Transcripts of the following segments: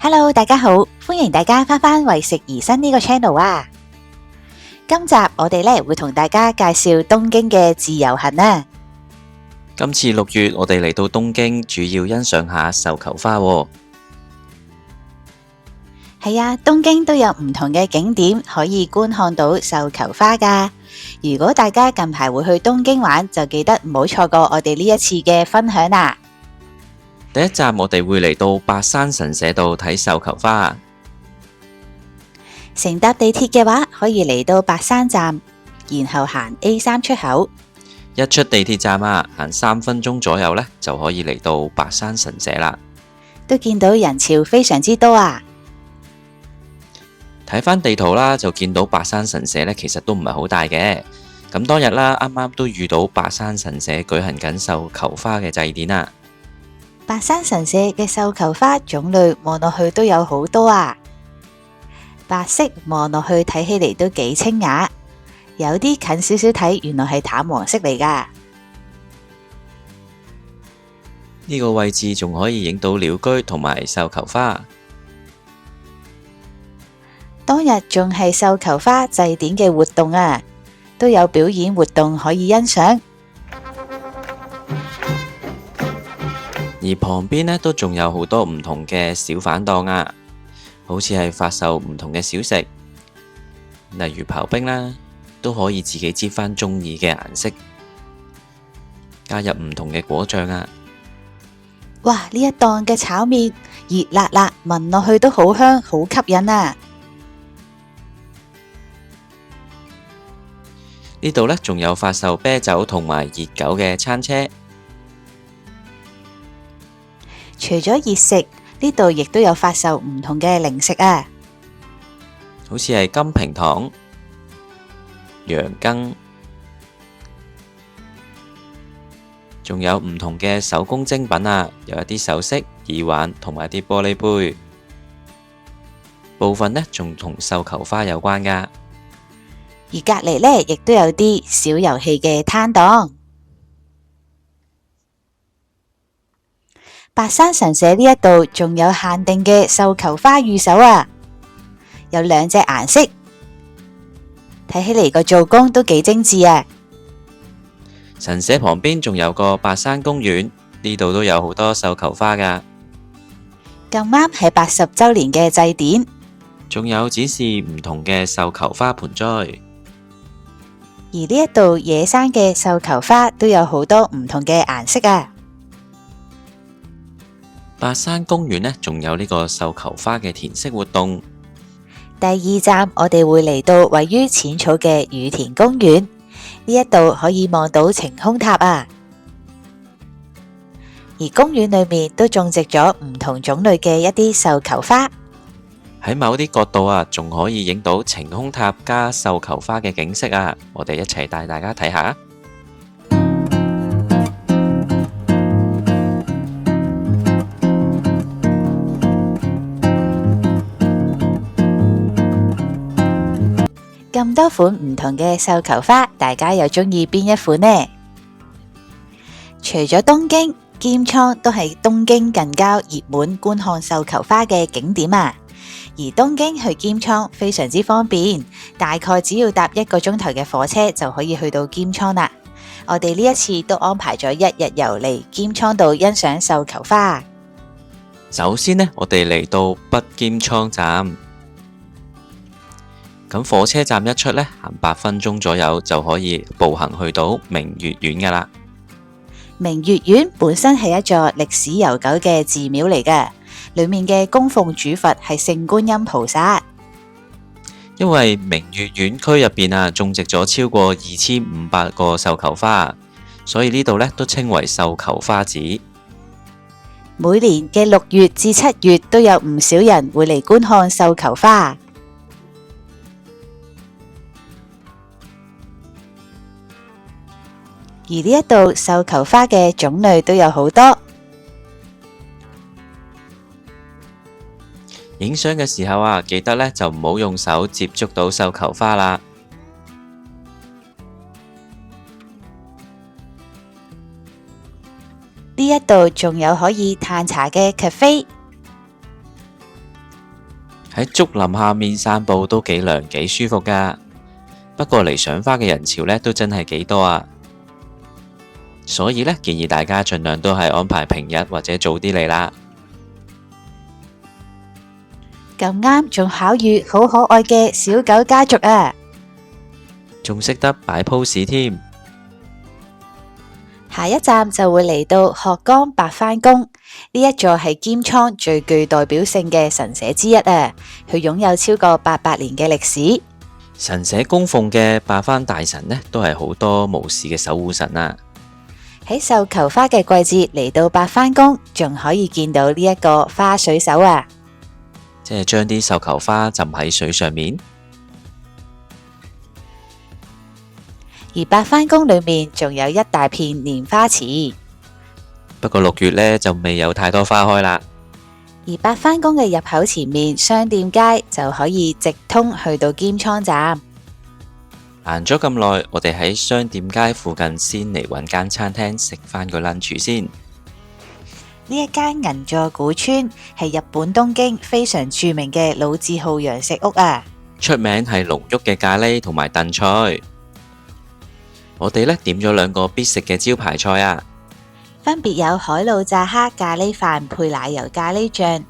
Hello，大家好，歡迎大家返為食而生呢個 channel 啊！今集我哋咧會同大家介紹東京嘅自由行啊！今次6月我哋嚟到東京，主要欣賞下繡球花喎。係啊，東京都有唔同嘅景點可以觀看到繡球花㗎。如果大家近排會去東京玩，就記得唔好錯過我哋呢一次嘅分享啦。第一站我哋會嚟到白山神社度睇繡球花。乘搭地鐵嘅話，可以嚟到白山站，然後行 A3 出口。一出地鐵站啊，行3分鐘左右呢，就可以嚟到白山神社啦。都見到人潮非常之多啊！睇返地圖啦，就見到白山神社呢，其實都唔係好大嘅。咁當日啦，啱啱都遇到白山神社舉行緊繡球花嘅祭典啊。白山神社嘅繡球花種類望落去都有好多啊！白色望落去睇起嚟都幾清雅，有啲近少少睇，原來係淡黃色嚟㗎。呢個位置仲可以影到鳥居同埋繡球花。當日仲係繡球花祭典嘅活動啊，都有表演活動可以欣賞。而旁邊呢，都仲有好多唔同嘅小販檔啊，好似係發售唔同嘅小食，例如刨冰啦，都可以自己擠返中意嘅顏色，加入唔同嘅果醬啊。哇！呢一檔嘅炒麵熱辣辣，聞落去都好香，好吸引啊！呢度呢，仲有發售啤酒同埋熱狗嘅餐車。除咗熱食，呢度亦都有發售唔同嘅零食啊，好似係金平糖、羊羹，仲有唔同嘅手工精品啊，有一啲首飾、耳環同埋啲玻璃杯，部分呢仲同繡球花有關㗎。而隔籬呢，亦都有啲小遊戲嘅攤檔。白山神社呢一度仲有限定嘅繡球花御守啊，有2隻顏色，睇起嚟個做工都幾精緻啊！神社旁邊仲有個白山公園，呢度都有好多繡球花㗎。咁啱係80週年嘅祭典，仲有展示唔同嘅繡球花盆栽。而呢一度野生嘅繡球花都有好多唔同嘅顏色啊！白山公園呢，仲有呢個繡球花嘅填色活動。第2站我哋會嚟到位於淺草嘅羽田公園，呢一度可以望到晴空塔啊！而公園裏面都種植咗唔同種類嘅一啲繡球花，喺某啲角度啊，仲可以影到晴空塔加繡球花嘅景色啊！我哋一齊帶大家睇下。咁多款唔同嘅繡球花，大家又中意邊一款呢？除咗東京，鎌倉都係東京近郊熱門觀看繡球花嘅景點啊！而東京去鎌倉非常之方便，大概只要搭1個鐘頭嘅火車就可以去到鎌倉啦。我哋呢一次都安排咗1日遊嚟鎌倉度欣賞繡球花。首先呢，我哋嚟到北鎌倉站。咁火車站一出呢，行8分鐘左右就可以步行去到明月院噶啦。明月院本身係一座歷史悠久嘅寺廟嚟嘅，裏面嘅供奉主佛係聖觀音菩薩。因為明月院區入邊啊，種植咗超過2500個繡球花，所以呢度呢都稱為繡球花寺。每年嘅6月至7月都有唔少人會嚟觀看繡球花。而呢一度繡球花嘅種類都有好多。影相嘅時候啊，記得呢就唔好用手接觸到繡球花啦。呢一度仲有可以嘆茶嘅 cafe，喺竹林下面散步都幾涼幾舒服噶。不過嚟賞花嘅人潮呢都真係幾多啊，所以呢，建議大家盡量都係安排平日或者早啲嚟啦。咁啱仲巧遇好可愛嘅小狗家族啊！仲識得擺 pose 添。下一站就會嚟到鶴崗八幡宮，呢一座係鎌倉最具代表性嘅神社之一啊！佢擁有超過800年嘅歷史。神社供奉嘅八幡大神呢，都係好多巫士嘅守護神啊！喺繡球花嘅季節嚟到八幡宮，仲可以見到呢一個花水手啊！即係將啲繡球花浸喺水上面。而八幡宮裏面仲有一大片蓮花池，不過6月呢，就未有太多花開啦。而八幡宮嘅入口前面商店街就可以直通去到鎌倉站。行咗咁耐，我哋喺商店街附近先嚟搵間餐廳食返個 lunch 先。呢一間銀座古村係日本東京非常著名嘅老字號洋食屋啊！出名係濃郁嘅咖喱同埋燉菜。我哋呢點咗2個必食嘅招牌菜啊，分別有海老炸蝦咖喱飯配奶油咖喱醬，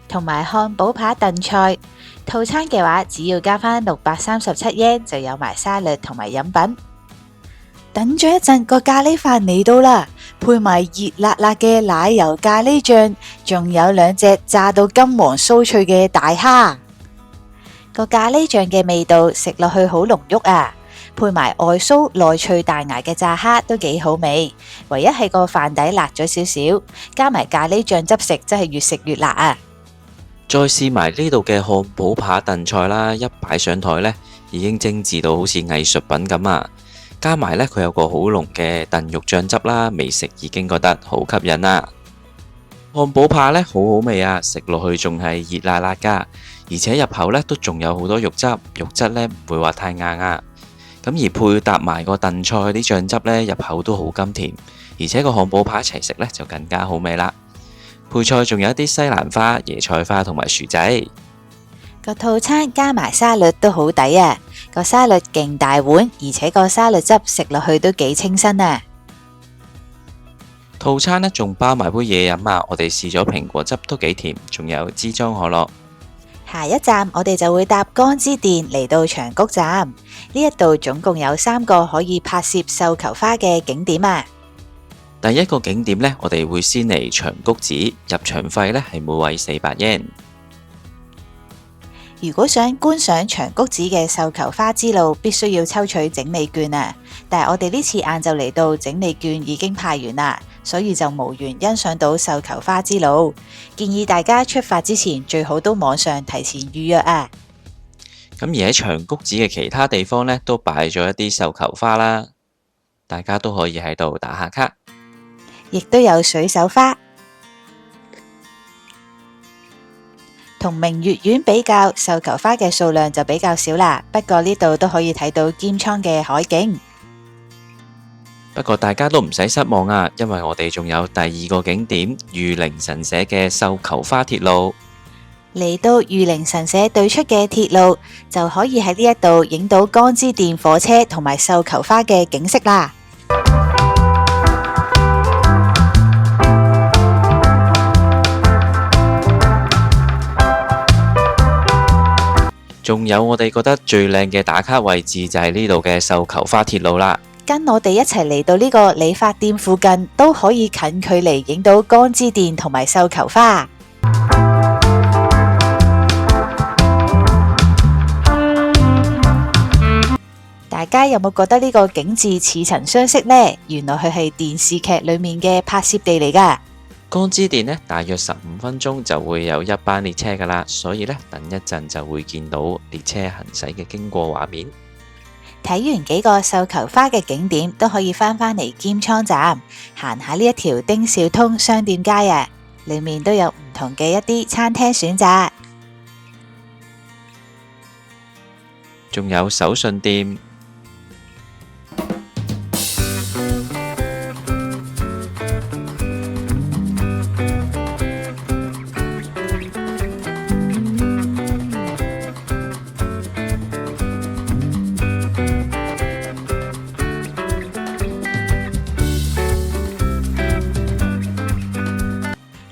同埋漢堡扒燉菜。套餐嘅話，只要加返637 yen 就有埋沙律同埋飲品。等咗一陣，個咖喱飯嚟到啦，配埋熱辣辣嘅奶油咖喱醬，仲有2隻炸到金黃酥脆嘅大蝦。個咖喱醬嘅味道食落去好濃郁啊！配埋外酥內脆大牙嘅炸蝦都幾好味，唯一係個飯底辣咗少少，加埋咖喱醬汁食真係越食越辣啊！再試埋呢度嘅漢堡扒燉菜啦，一擺上台呢，已經精緻到好似藝術品咁啊！加埋呢，佢有個好濃嘅燉肉醬汁啦，未食已經覺得好吸引啦。漢堡扒呢，好好味啊，食落去仲係熱辣辣噶，而且入口呢都仲有好多肉汁，肉質呢唔會話太硬啊。咁而配搭埋個燉菜啲醬汁呢，入口都好甘甜，而且個漢堡扒一齊食呢就更加好味啦。配菜仲有一啲西蘭花、椰菜花同埋薯仔。個套餐加埋沙律都好抵啊！個沙律勁大碗，而且個沙律汁食落去都幾清新啊！套餐呢仲包埋杯嘢飲啊！我哋試咗蘋果汁都幾甜，仲有支裝可樂。下一站我哋就會搭江之電嚟到長谷站，呢一度總共有3個可以拍攝繡球花嘅景點啊！第一個景點呢，我哋會先嚟長谷寺，入場費呢係每位400 yen。如果想觀賞長谷寺嘅繡球花之路，必須要抽取整理券啊！但係我哋呢次晏晝嚟到，整理券已經派完啦，所以就無緣欣賞到繡球花之路。建議大家出發之前最好都網上提前預約啊！咁而喺長谷寺嘅其他地方呢，都擺咗一啲繡球花啦，大家都可以喺度打下卡。亦都有水手花。同明月院比較，繡球花嘅數量就比較少啦。不過呢度都可以睇到鎌倉嘅海景。不過大家都唔使失望啊，因為我哋仲有第2個景點御靈神社嘅繡球花鐵路。嚟到御靈神社對出嘅鐵路，就可以喺呢一度影到江之電火車同埋繡球花嘅景色啦。仲有我哋覺得最靚嘅打卡位置就係呢度嘅繡球花鐵路啦。跟我哋一齊嚟到呢個理髮店附近，都可以近距離影到江之電同埋繡球花。大家有冇覺得呢個景致似曾相識呢？原來佢係電視劇裏面嘅拍攝地嚟噶。江之電呢，大約15分鐘就會有一班列車噶啦，所以呢，等一陣就會見到列車行駛嘅經過畫面。睇完幾個繡球花嘅景點，都可以返嚟鎌倉站行下呢一條丁兆通商店街啊，裏面都有唔同嘅一啲餐廳選擇，仲有手信店。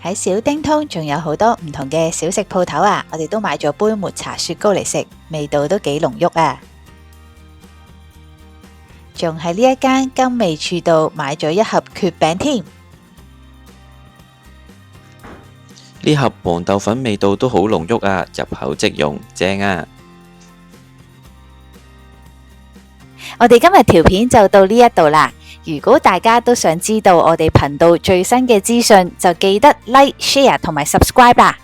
喺小叮通仲有好多唔同嘅小食鋪頭啊，我哋都買咗杯抹茶雪糕嚟食，味道都幾濃郁啊！仲喺呢一間金味處度買咗一盒蕨餅添。呢盒黃豆粉味道都好濃郁啊，入口即溶，正啊！我哋今日條片就到呢一度啦。如果大家都想知道我哋頻道最新嘅資訊，就記得 Like、Share 同埋 Subscribe 啦。